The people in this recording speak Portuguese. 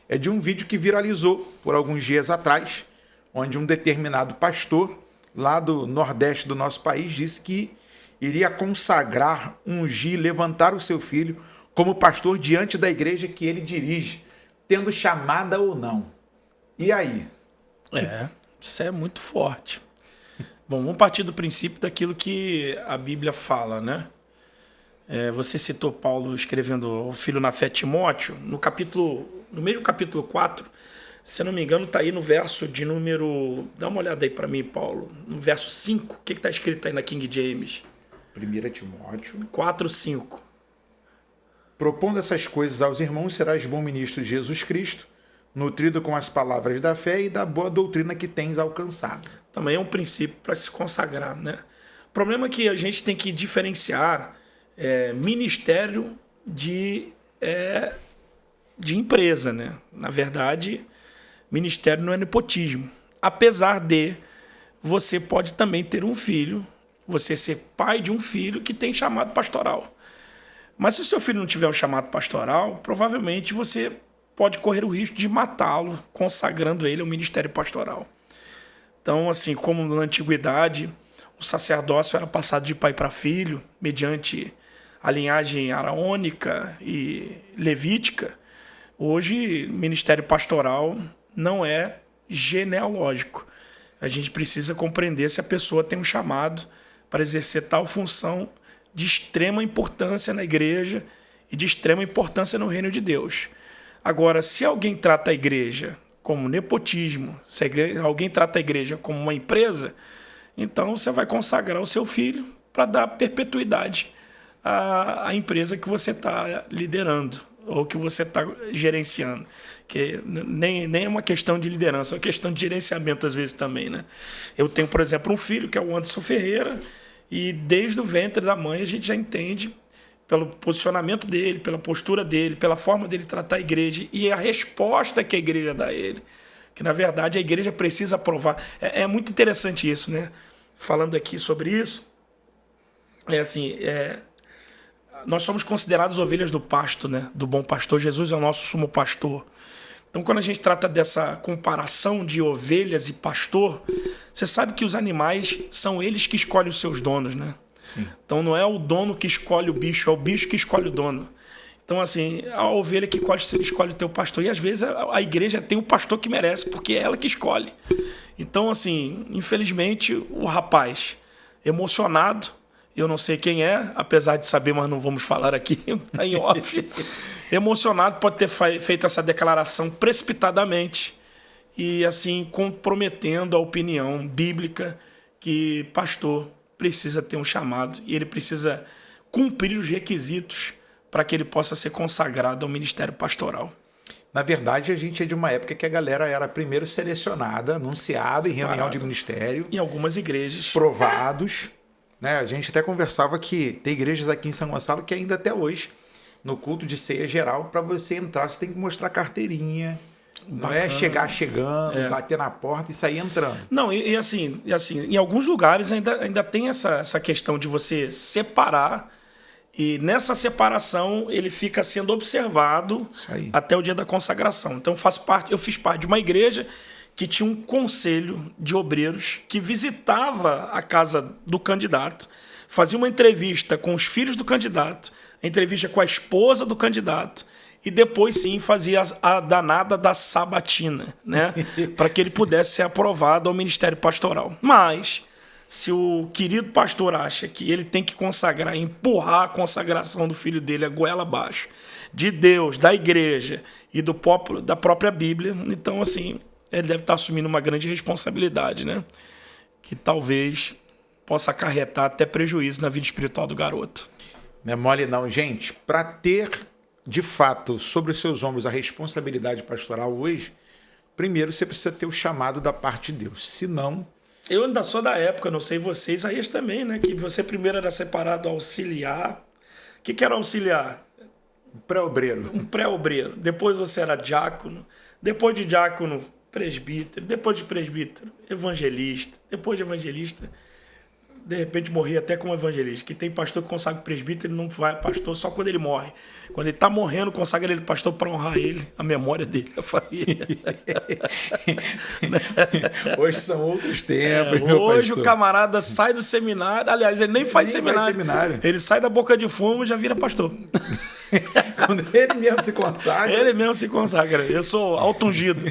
é de um vídeo que viralizou por alguns dias atrás, onde um determinado pastor lá do Nordeste do nosso país disse que iria consagrar, ungir, levantar o seu filho como pastor diante da igreja que ele dirige, tendo chamada ou não. E aí? Isso é muito forte. Bom, vamos partir do princípio daquilo que a Bíblia fala, né? Você citou Paulo escrevendo o filho na fé Timóteo, no mesmo capítulo 4, se eu não me engano, está aí no verso de número... Dá uma olhada aí para mim, Paulo. No verso 5, o que está escrito aí na King James? 1 Timóteo 4, 5. Propondo essas coisas aos irmãos, serás bom ministro de Jesus Cristo, nutrido com as palavras da fé e da boa doutrina que tens alcançado. Também é um princípio para se consagrar, né? O problema é que a gente tem que diferenciar ministério de empresa, né? Na verdade, ministério não é nepotismo. Apesar de você pode também ter um filho, você ser pai de um filho que tem chamado pastoral. Mas se o seu filho não tiver um chamado pastoral, provavelmente você pode correr o risco de matá-lo, consagrando ele ao ministério pastoral. Então, assim, como na antiguidade, o sacerdócio era passado de pai para filho, mediante a linhagem araônica e levítica, hoje, ministério pastoral não é genealógico. A gente precisa compreender se a pessoa tem um chamado para exercer tal função de extrema importância na igreja e de extrema importância no reino de Deus. Agora, se alguém trata a igreja como nepotismo, se alguém trata a igreja como uma empresa, então você vai consagrar o seu filho para dar perpetuidade à empresa que você está liderando ou que você está gerenciando. Que nem é uma questão de liderança, é uma questão de gerenciamento às vezes também, né? Eu tenho, por exemplo, um filho que é o Anderson Ferreira, e desde o ventre da mãe a gente já entende, pelo posicionamento dele, pela postura dele, pela forma dele tratar a igreja e a resposta que a igreja dá a ele. Que, na verdade, a igreja precisa aprovar. É muito interessante isso, né? Falando aqui sobre isso, nós somos considerados ovelhas do pasto, né? Do bom pastor. Jesus é o nosso sumo pastor. Então, quando a gente trata dessa comparação de ovelhas e pastor, você sabe que os animais são eles que escolhem os seus donos, né? Sim. Então, não é o dono que escolhe o bicho, é o bicho que escolhe o dono. Então, assim, a ovelha que escolhe o teu pastor. E, às vezes, a igreja tem o pastor que merece, porque é ela que escolhe. Então, assim, infelizmente, o rapaz emocionado, eu não sei quem é, apesar de saber, mas não vamos falar aqui, em off. Emocionado, pode ter feito essa declaração precipitadamente e, assim, comprometendo a opinião bíblica que pastor precisa ter um chamado e ele precisa cumprir os requisitos para que ele possa ser consagrado ao ministério pastoral. Na verdade, a gente é de uma época que a galera era primeiro selecionada, anunciada em reunião de ministério. Em algumas igrejas. Provados. Né? A gente até conversava que tem igrejas aqui em São Gonçalo que ainda até hoje, no culto de ceia geral, para você entrar, você tem que mostrar carteirinha. Não é chegar chegando, bater na porta e sair entrando. Não, e assim, em alguns lugares ainda tem essa questão de você separar, e nessa separação ele fica sendo observado até o dia da consagração. Então eu fiz parte de uma igreja que tinha um conselho de obreiros que visitava a casa do candidato, fazia uma entrevista com os filhos do candidato, a entrevista com a esposa do candidato, e depois sim fazia a danada da sabatina, né? Para que ele pudesse ser aprovado ao ministério pastoral. Mas, se o querido pastor acha que ele tem que consagrar, empurrar a consagração do filho dele a goela abaixo, de Deus, da igreja e da própria Bíblia, então, assim, ele deve estar assumindo uma grande responsabilidade, né? Que talvez possa acarretar até prejuízo na vida espiritual do garoto. Não é mole não, gente. Para ter, de fato, sobre os seus ombros a responsabilidade pastoral hoje, primeiro você precisa ter o chamado da parte de Deus. Senão... Eu ainda sou da época, não sei vocês, aí também, né? Que você primeiro era separado auxiliar. O que era auxiliar? Um pré-obreiro. Um pré-obreiro. Depois você era diácono. Depois de diácono, presbítero. Depois de presbítero, evangelista. Depois de evangelista, de repente morrer até como evangelista. Que tem pastor que consagra presbítero, ele não vai pastor só quando ele morre. Quando ele está morrendo, consagra ele pastor para honrar ele, a memória dele, a família. Hoje são outros tempos, meu hoje pastor. o camarada sai do seminário, aliás, ele nem faz seminário. Ele sai da boca de fumo e já vira pastor. Quando ele mesmo se consagra. Ele mesmo se consagra. Eu sou auto-ungido.